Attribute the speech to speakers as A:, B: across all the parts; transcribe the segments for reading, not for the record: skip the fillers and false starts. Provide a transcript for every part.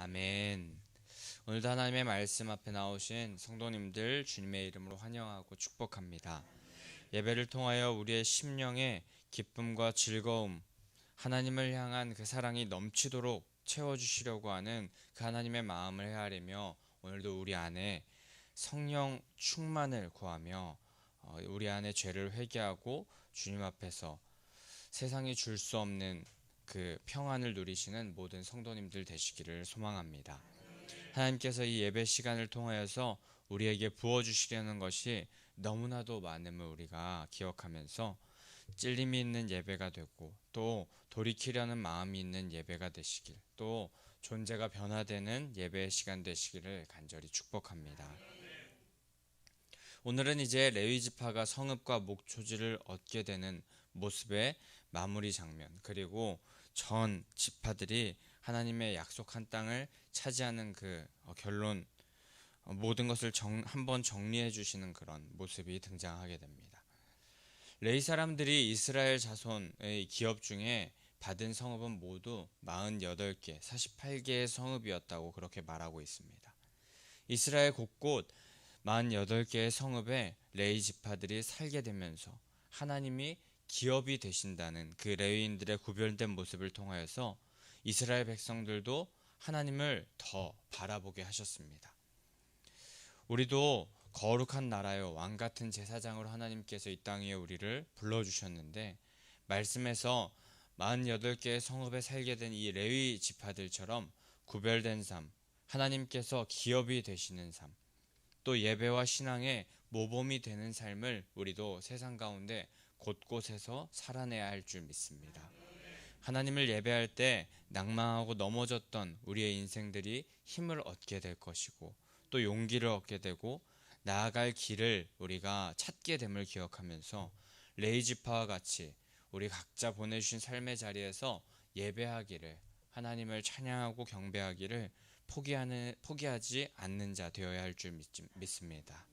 A: 아멘. 오늘도 하나님의 말씀 앞에 나오신 성도님들 주님의 이름으로 환영하고 축복합니다. 예배를 통하여 우리의 심령에 기쁨과 즐거움, 하나님을 향한 그 사랑이 넘치도록 채워주시려고 하는 그 하나님의 마음을 헤아리며 오늘도 우리 안에 성령 충만을 구하며 우리 안에 죄를 회개하고 주님 앞에서 세상이 줄 수 없는 그 평안을 누리시는 모든 성도님들 되시기를 소망합니다. 하나님께서 이 예배 시간을 통하여서 우리에게 부어주시려는 것이 너무나도 많음을 우리가 기억하면서 찔림이 있는 예배가 되고 또 돌이키려는 마음이 있는 예배가 되시길, 또 존재가 변화되는 예배의 시간 되시기를 간절히 축복합니다. 오늘은 이제 레위 지파가 성읍과 목초지를 얻게 되는 모습의 마무리 장면, 그리고 전 지파들이 하나님의 약속한 땅을 차지하는 그 결론, 모든 것을 한번 정리해 주시는 그런 모습이 등장하게 됩니다. 레위 사람들이 이스라엘 자손의 기업 중에 받은 성읍은 모두 48개, 48개의 성읍이었다고 그렇게 말하고 있습니다. 이스라엘 곳곳 48개의 성읍에 레위 지파들이 살게 되면서 하나님이 기업이 되신다는 그 레위인들의 구별된 모습을 통하여서 이스라엘 백성들도 하나님을 더 바라보게 하셨습니다. 우리도 거룩한 나라요 왕같은 제사장으로 하나님께서 이 땅 위에 우리를 불러주셨는데, 말씀에서 48개의 성읍에 살게 된 이 레위 지파들처럼 구별된 삶, 하나님께서 기업이 되시는 삶, 또 예배와 신앙의 모범이 되는 삶을 우리도 세상 가운데 곳곳에서 살아내야 할 줄 믿습니다. 하나님을 예배할 때 낭망하고 넘어졌던 우리의 인생들이 힘을 얻게 될 것이고, 또 용기를 얻게 되고 나아갈 길을 우리가 찾게 됨을 기억하면서 레위 지파와 같이 우리 각자 보내주신 삶의 자리에서 예배하기를, 하나님을 찬양하고 경배하기를 포기하지 않는 자 되어야 할 줄 믿습니다.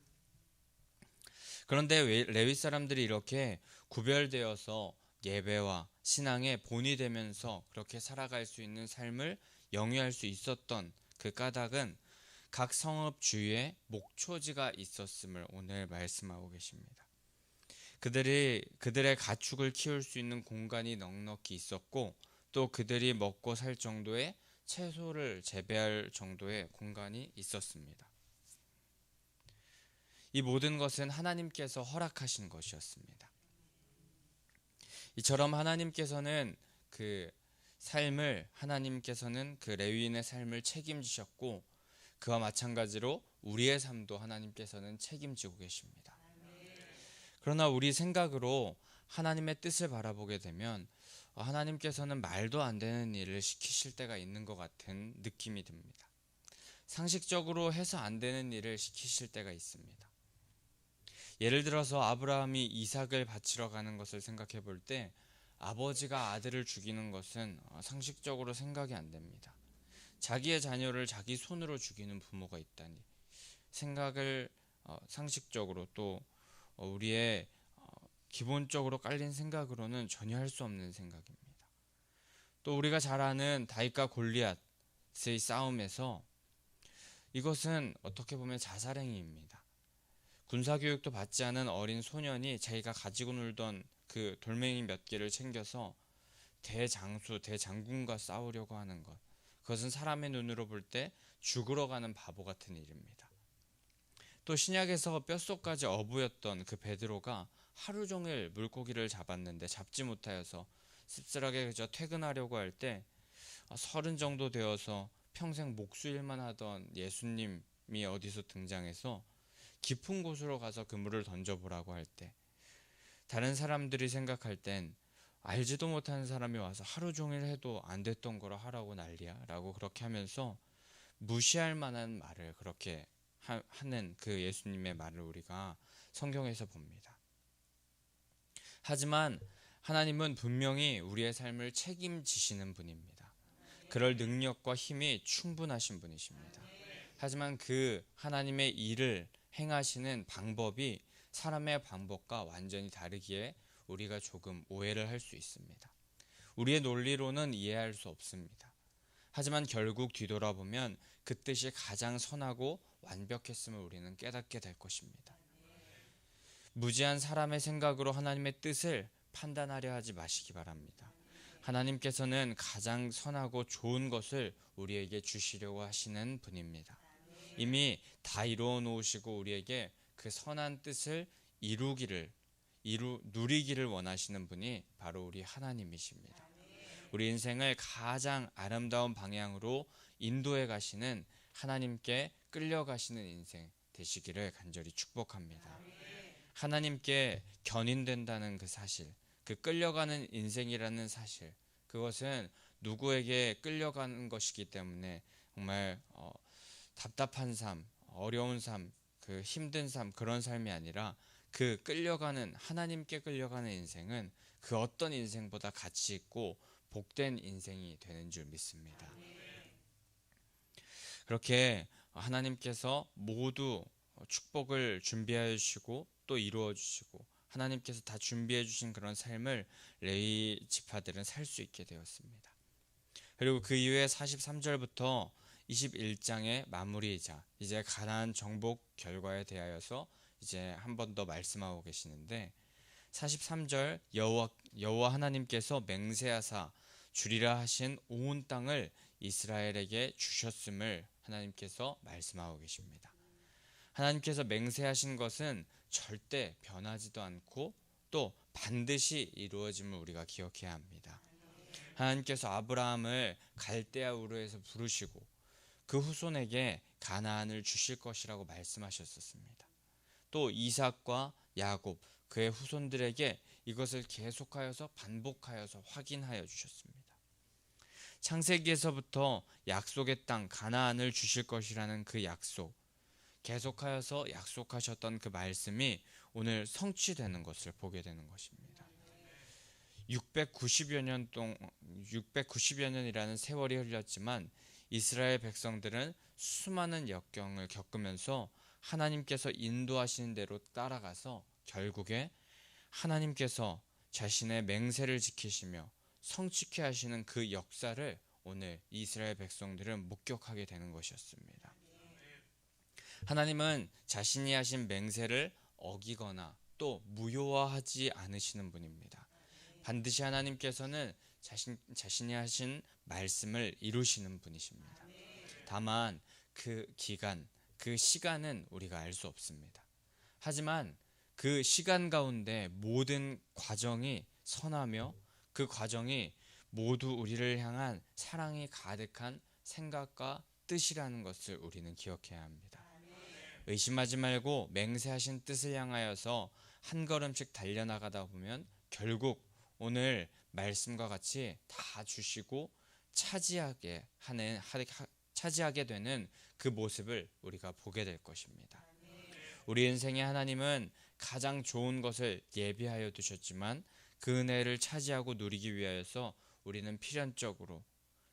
A: 그런데 레위 사람들이 이렇게 구별되어서 예배와 신앙의 본이 되면서 그렇게 살아갈 수 있는 삶을 영위할 수 있었던 그 까닭은 각 성읍 주위에 목초지가 있었음을 오늘 말씀하고 계십니다. 그들의 가축을 키울 수 있는 공간이 넉넉히 있었고, 또 그들이 먹고 살 정도의 채소를 재배할 정도의 공간이 있었습니다. 이 모든 것은 하나님께서 허락하신 것이었습니다. 이처럼 하나님께서는 그 레위인의 삶을 책임지셨고, 그와 마찬가지로 우리의 삶도 하나님께서는 책임지고 계십니다. 그러나 우리 생각으로 하나님의 뜻을 바라보게 되면 하나님께서는 말도 안 되는 일을 시키실 때가 있는 것 같은 느낌이 듭니다. 상식적으로 해서 안 되는 일을 시키실 때가 있습니다. 예를 들어서 아브라함이 이삭을 바치러 가는 것을 생각해 볼 때 아버지가 아들을 죽이는 것은 상식적으로 생각이 안 됩니다. 자기의 자녀를 자기 손으로 죽이는 부모가 있다니, 생각을 상식적으로 또 우리의 기본적으로 깔린 생각으로는 전혀 할 수 없는 생각입니다. 또 우리가 잘 아는 다윗과 골리앗의 싸움에서 이것은 어떻게 보면 자살행위입니다. 군사교육도 받지 않은 어린 소년이 자기가 가지고 놀던 그 돌멩이 몇 개를 챙겨서 대장군과 싸우려고 하는 것, 그것은 사람의 눈으로 볼 때 죽으러 가는 바보 같은 일입니다. 또 신약에서 뼛속까지 어부였던 그 베드로가 하루 종일 물고기를 잡았는데 잡지 못하여서 씁쓸하게 그저 퇴근하려고 할 때 30 정도 되어서 평생 목수일만 하던 예수님이 어디서 등장해서 깊은 곳으로 가서 그물을 던져보라고 할 때, 다른 사람들이 생각할 땐 알지도 못하는 사람이 와서 하루 종일 해도 안 됐던 거라 하라고 난리야 라고 그렇게 하면서 무시할 만한 말을 그렇게 하는 그 예수님의 말을 우리가 성경에서 봅니다. 하지만 하나님은 분명히 우리의 삶을 책임지시는 분입니다. 그럴 능력과 힘이 충분하신 분이십니다. 하지만 그 하나님의 일을 행하시는 방법이 사람의 방법과 완전히 다르기에 우리가 조금 오해를 할 수 있습니다. 우리의 논리로는 이해할 수 없습니다. 하지만 결국 뒤돌아보면 그 뜻이 가장 선하고 완벽했음을 우리는 깨닫게 될 것입니다. 무지한 사람의 생각으로 하나님의 뜻을 판단하려 하지 마시기 바랍니다. 하나님께서는 가장 선하고 좋은 것을 우리에게 주시려고 하시는 분입니다. 이미 다 이루어 놓으시고 우리에게 그 선한 뜻을 누리기를 원하시는 분이 바로 우리 하나님이십니다. 우리 인생을 가장 아름다운 방향으로 인도해 가시는, 하나님께 끌려가시는 인생 되시기를 간절히 축복합니다. 하나님께 견인된다는 그 사실, 그 끌려가는 인생이라는 사실, 그것은 누구에게 끌려가는 것이기 때문에 정말 답답한 삶, 어려운 삶, 그 힘든 삶, 그런 삶이 아니라 그 끌려가는, 하나님께 끌려가는 인생은 그 어떤 인생보다 가치 있고 복된 인생이 되는 줄 믿습니다. 그렇게 하나님께서 모두 축복을 준비하여 주시고 또 이루어 주시고 하나님께서 다 준비해 주신 그런 삶을 레위 지파들은 살 수 있게 되었습니다. 그리고 그 이후에 43절부터 21장의 마무리이자 이제 가나안 정복 결과에 대하여서 이제 한 번 더 말씀하고 계시는데, 43절 여호와 하나님께서 맹세하사 주리라 하신 온 땅을 이스라엘에게 주셨음을 하나님께서 말씀하고 계십니다. 하나님께서 맹세하신 것은 절대 변하지도 않고 또 반드시 이루어짐을 우리가 기억해야 합니다. 하나님께서 아브라함을 갈대아 우르에서 부르시고 그 후손에게 가나안을 주실 것이라고 말씀하셨었습니다. 또 이삭과 야곱 그의 후손들에게 이것을 계속하여서 반복하여서 확인하여 주셨습니다. 창세기에서부터 약속의 땅 가나안을 주실 것이라는 그 약속, 계속하여서 약속하셨던 그 말씀이 오늘 성취되는 것을 보게 되는 것입니다. 690여 년이라는 세월이 흘렀지만 이스라엘 백성들은 수많은 역경을 겪으면서 하나님께서 인도하시는 대로 따라가서 결국에 하나님께서 자신의 맹세를 지키시며 성취케 하시는 그 역사를 오늘 이스라엘 백성들은 목격하게 되는 것이었습니다. 하나님은 자신이 하신 맹세를 어기거나 또 무효화하지 않으시는 분입니다. 반드시 하나님께서는 자신이 하신 말씀을 이루시는 분이십니다. 다만 그 기간, 그 시간은 우리가 알 수 없습니다. 하지만 그 시간 가운데 모든 과정이 선하며 그 과정이 모두 우리를 향한 사랑이 가득한 생각과 뜻이라는 것을 우리는 기억해야 합니다. 의심하지 말고 맹세하신 뜻을 향하여서 한 걸음씩 달려나가다 보면 결국 오늘 말씀과 같이 다 주시고 차지하게 되는 그 모습을 우리가 보게 될 것입니다. 우리 인생의 하나님은 가장 좋은 것을 예비하여 두셨지만 그 은혜를 차지하고 누리기 위하여서 우리는 필연적으로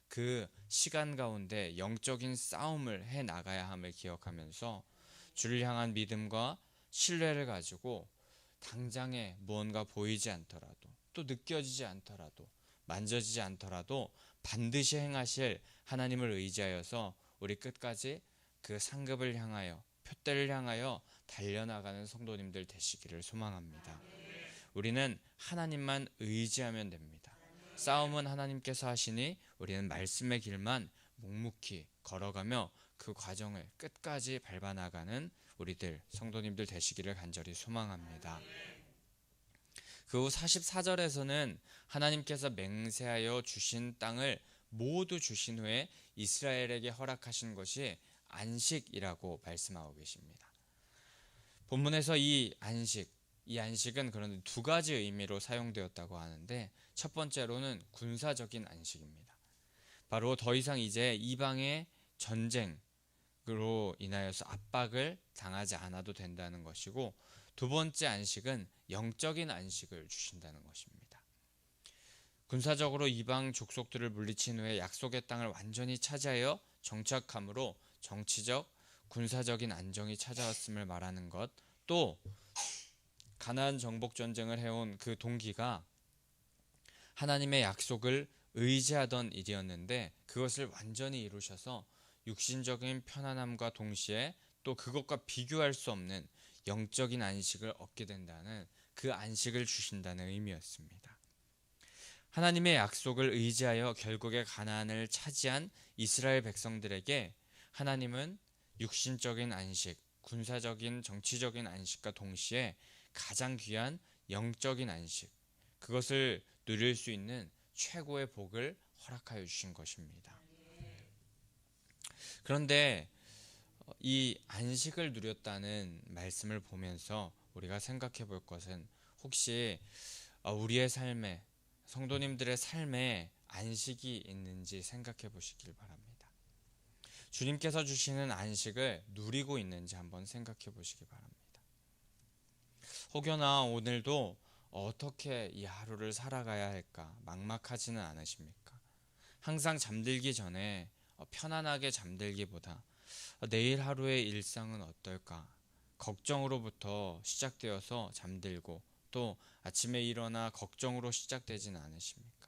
A: 그 시간 가운데 영적인 싸움을 해 나가야 함을 기억하면서 주를 향한 믿음과 신뢰를 가지고 당장에 무언가 보이지 않더라도 또 느껴지지 않더라도 만져지지 않더라도 반드시 행하실 하나님을 의지하여서 우리 끝까지 그 상급을 향하여 표대를 향하여 달려나가는 성도님들 되시기를 소망합니다. 우리는 하나님만 의지하면 됩니다. 싸움은 하나님께서 하시니 우리는 말씀의 길만 묵묵히 걸어가며 그 과정을 끝까지 밟아나가는 우리들 성도님들 되시기를 간절히 소망합니다. 그 후 44절에서는 하나님께서 맹세하여 주신 땅을 모두 주신 후에 이스라엘에게 허락하신 것이 안식이라고 말씀하고 계십니다. 본문에서 이 안식은 그런데 두 가지 의미로 사용되었다고 하는데, 첫 번째로는 군사적인 안식입니다. 바로 더 이상 이제 이방의 전쟁으로 인하여서 압박을 당하지 않아도 된다는 것이고, 두 번째 안식은 영적인 안식을 주신다는 것입니다. 군사적으로 이방 족속들을 물리친 후에 약속의 땅을 완전히 차지하여 정착함으로 정치적, 군사적인 안정이 찾아왔음을 말하는 것, 또 가나안 정복 전쟁을 해온 그 동기가 하나님의 약속을 의지하던 일이었는데 그것을 완전히 이루셔서 육신적인 편안함과 동시에 또 그것과 비교할 수 없는 영적인 안식을 얻게 된다는 그 안식을 주신다는 의미였습니다. 하나님의 약속을 의지하여 결국에 가나안을 차지한 이스라엘 백성들에게 하나님은 육신적인 안식, 군사적인 정치적인 안식과 동시에 가장 귀한 영적인 안식, 그것을 누릴 수 있는 최고의 복을 허락하여 주신 것입니다. 그런데 이 안식을 누렸다는 말씀을 보면서 우리가 생각해 볼 것은 혹시 우리의 삶에 성도님들의 삶에 안식이 있는지 생각해 보시길 바랍니다. 주님께서 주시는 안식을 누리고 있는지 한번 생각해 보시기 바랍니다. 혹여나 오늘도 어떻게 이 하루를 살아가야 할까 막막하지는 않으십니까? 항상 잠들기 전에 편안하게 잠들기보다 내일 하루의 일상은 어떨까? 걱정으로부터 시작되어서 잠들고 또 아침에 일어나 걱정으로 시작되지는 않으십니까?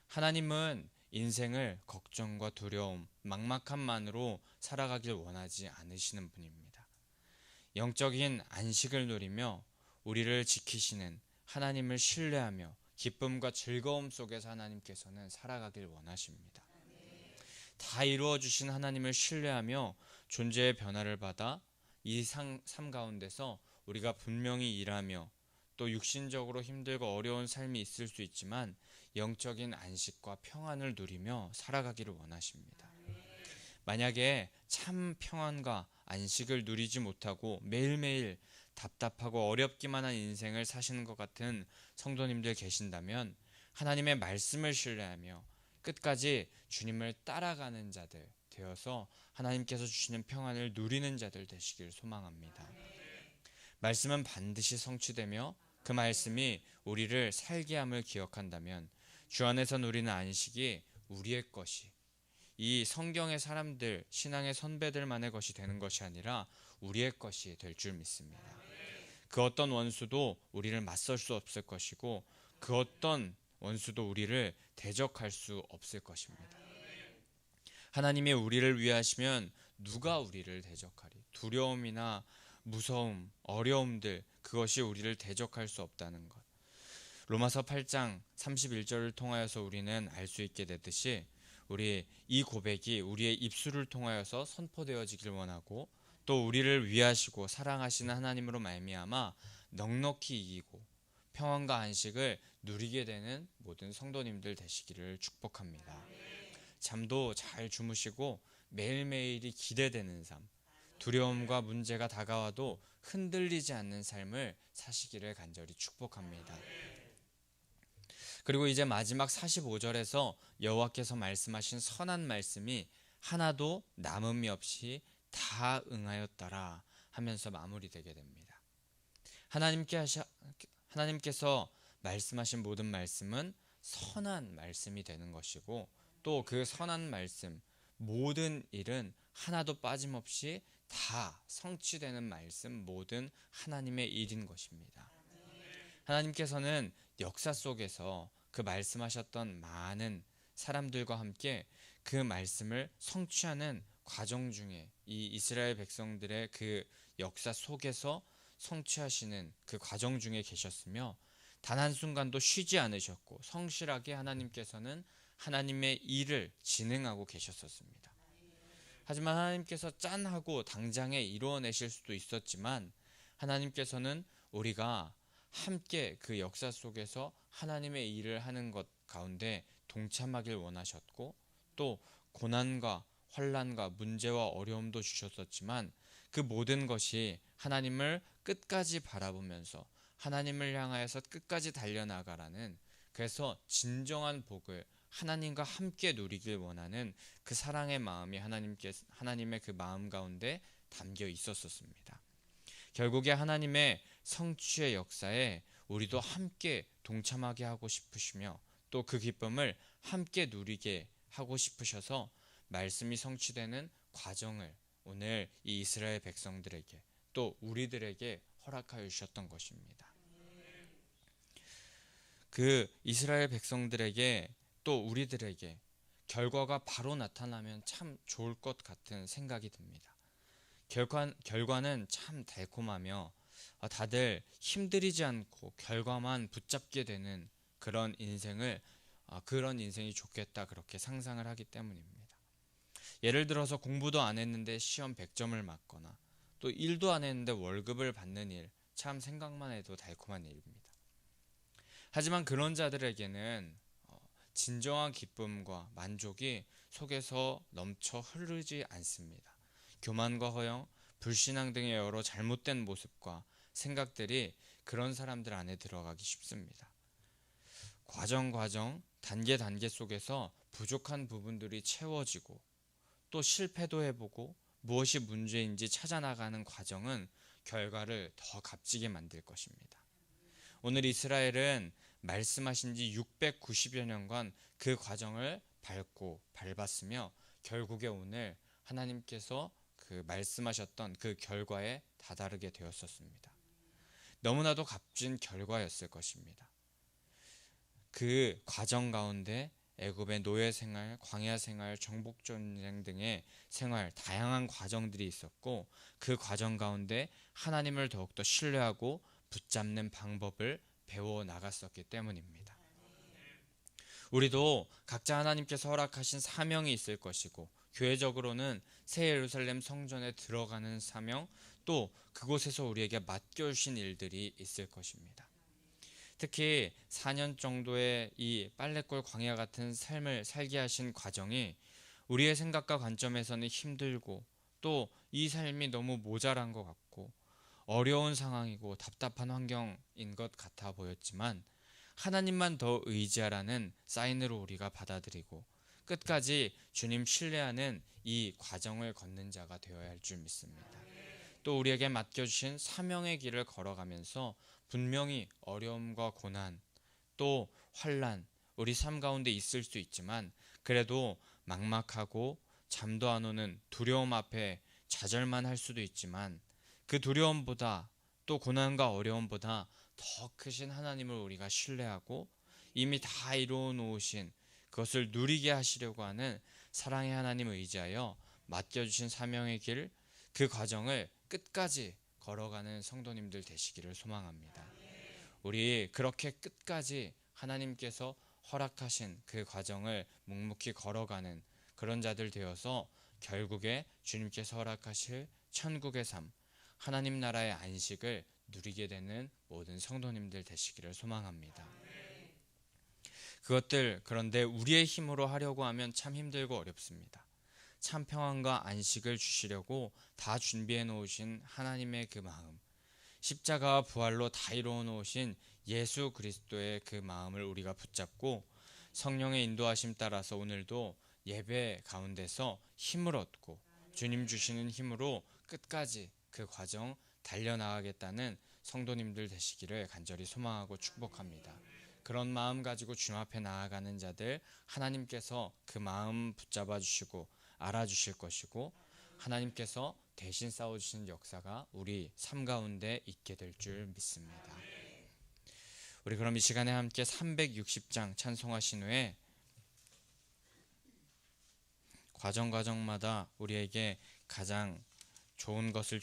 A: 하나님은 인생을 걱정과 두려움, 막막함만으로 살아가길 원하지 않으시는 분입니다. 영적인 안식을 누리며 우리를 지키시는 하나님을 신뢰하며 기쁨과 즐거움 속에서 하나님께서는 살아가길 원하십니다. 다 이루어 주신 하나님을 신뢰하며 존재의 변화를 받아 이 삶 가운데서 우리가 분명히 일하며 또 육신적으로 힘들고 어려운 삶이 있을 수 있지만 영적인 안식과 평안을 누리며 살아가기를 원하십니다. 만약에 참 평안과 안식을 누리지 못하고 매일매일 답답하고 어렵기만 한 인생을 사시는 것 같은 성도님들 계신다면 하나님의 말씀을 신뢰하며 끝까지 주님을 따라가는 자들 되어서 하나님께서 주시는 평안을 누리는 자들 되시길 소망합니다. 말씀은 반드시 성취되며 그 말씀이 우리를 살게 함을 기억한다면 주 안에서 누리는 안식이 우리의 것이, 이 성경의 사람들, 신앙의 선배들만의 것이 되는 것이 아니라 우리의 것이 될 줄 믿습니다. 그 어떤 원수도 우리를 맞설 수 없을 것이고 그 어떤 원수도 우리를 대적할 수 없을 것입니다. 하나님이 우리를 위하시면 누가 우리를 대적하리? 두려움이나 무서움, 어려움들, 그것이 우리를 대적할 수 없다는 것. 로마서 8장 31절을 통하여서 우리는 알 수 있게 되듯이 우리 이 고백이 우리의 입술을 통하여서 선포되어지길 원하고 또 우리를 위하시고 사랑하시는 하나님으로 말미암아 넉넉히 이기고 평안과 안식을 누리게 되는 모든 성도님들 되시기를 축복합니다. 잠도 잘 주무시고 매일매일이 기대되는 삶, 두려움과 문제가 다가와도 흔들리지 않는 삶을 사시기를 간절히 축복합니다. 그리고 이제 마지막 45절에서 여호와께서 말씀하신 선한 말씀이 하나도 남음이 없이 다 응하였더라 하면서 마무리되게 됩니다. 하나님께서 말씀하신 모든 말씀은 선한 말씀이 되는 것이고 또 그 선한 말씀, 모든 일은 하나도 빠짐없이 다 성취되는 말씀, 모든 하나님의 일인 것입니다. 하나님께서는 역사 속에서 그 말씀하셨던 많은 사람들과 함께 그 말씀을 성취하는 과정 중에 이 이스라엘 백성들의 그 역사 속에서 성취하시는 그 과정 중에 계셨으며 단 한순간도 쉬지 않으셨고 성실하게 하나님께서는 하나님의 일을 진행하고 계셨었습니다. 하지만 하나님께서 짠하고 당장에 이루어내실 수도 있었지만 하나님께서는 우리가 함께 그 역사 속에서 하나님의 일을 하는 것 가운데 동참하길 원하셨고 또 고난과 환난과 문제와 어려움도 주셨었지만 그 모든 것이 하나님을 끝까지 바라보면서 하나님을 향하여서 끝까지 달려나가라는, 그래서 진정한 복을 하나님과 함께 누리길 원하는 그 사랑의 마음이 하나님의 그 마음 가운데 담겨 있었습니다. 결국에 하나님의 성취의 역사에 우리도 함께 동참하게 하고 싶으시며 또 그 기쁨을 함께 누리게 하고 싶으셔서 말씀이 성취되는 과정을 오늘 이 이스라엘 백성들에게 또 우리들에게 허락하여 주셨던 것입니다. 그 이스라엘 백성들에게 또 우리들에게 결과가 바로 나타나면 참 좋을 것 같은 생각이 듭니다. 결과는 참 달콤하며 다들 힘들이지 않고 결과만 붙잡게 되는 그런 인생이 좋겠다 그렇게 상상을 하기 때문입니다. 예를 들어서 공부도 안 했는데 시험 100점을 맞거나 또 일도 안 했는데 월급을 받는 일, 참 생각만 해도 달콤한 일입니다. 하지만 그런 자들에게는 진정한 기쁨과 만족이 속에서 넘쳐 흐르지 않습니다. 교만과 허영, 불신앙 등의 여러 잘못된 모습과 생각들이 그런 사람들 안에 들어가기 쉽습니다. 과정, 단계 속에서 부족한 부분들이 채워지고 또 실패도 해보고 무엇이 문제인지 찾아나가는 과정은 결과를 더 값지게 만들 것입니다. 오늘 이스라엘은 말씀하신 지 690여 년간 그 과정을 밟았으며 결국에 오늘 하나님께서 그 말씀하셨던 그 결과에 다다르게 되었었습니다. 너무나도 값진 결과였을 것입니다. 그 과정 가운데 애굽의 노예 생활, 광야 생활, 정복 전쟁 등의 생활, 다양한 과정들이 있었고 그 과정 가운데 하나님을 더욱더 신뢰하고 붙잡는 방법을 배워 나갔었기 때문입니다. 우리도 각자 하나님께서 허락하신 사명이 있을 것이고 교회적으로는 새 예루살렘 성전에 들어가는 사명, 또 그곳에서 우리에게 맡겨주신 일들이 있을 것입니다. 특히 4년 정도의 이 빨래골 광야 같은 삶을 살게 하신 과정이 우리의 생각과 관점에서는 힘들고 또 이 삶이 너무 모자란 것 같고 어려운 상황이고 답답한 환경인 것 같아 보였지만 하나님만 더 의지하라는 사인으로 우리가 받아들이고 끝까지 주님 신뢰하는 이 과정을 걷는 자가 되어야 할 줄 믿습니다. 또 우리에게 맡겨주신 사명의 길을 걸어가면서 분명히 어려움과 고난 또 환난 우리 삶 가운데 있을 수 있지만 그래도 막막하고 잠도 안 오는 두려움 앞에 좌절만 할 수도 있지만 그 두려움보다 또 고난과 어려움보다 더 크신 하나님을 우리가 신뢰하고 이미 다 이루어 놓으신 그것을 누리게 하시려고 하는 사랑의 하나님을 의지하여 맡겨주신 사명의 길, 그 과정을 끝까지 걸어가는 성도님들 되시기를 소망합니다. 우리 그렇게 끝까지 하나님께서 허락하신 그 과정을 묵묵히 걸어가는 그런 자들 되어서 결국에 주님께서 허락하실 천국의 삶, 하나님 나라의 안식을 누리게 되는 모든 성도님들 되시기를 소망합니다. 그런데 우리의 힘으로 하려고 하면 참 힘들고 어렵습니다. 참 평안과 안식을 주시려고 다 준비해 놓으신 하나님의 그 마음, 십자가와 부활로 다 이루어 놓으신 예수 그리스도의 그 마음을 우리가 붙잡고 성령의 인도하심 따라서 오늘도 예배 가운데서 힘을 얻고 주님 주시는 힘으로 끝까지 그 과정 달려나가겠다는 성도님들 되시기를 간절히 소망하고 축복합니다. 그런 마음 가지고 주님 앞에 나아가는 자들 하나님께서 그 마음 붙잡아 주시고 알아주실 것이고 하나님께서 대신 싸워주시는 역사가 우리 삶 가운데 있게 될 줄 믿습니다. 우리 그럼 이 시간에 함께 360장 찬송하신 후에 과정마다 우리에게 가장 좋은 것을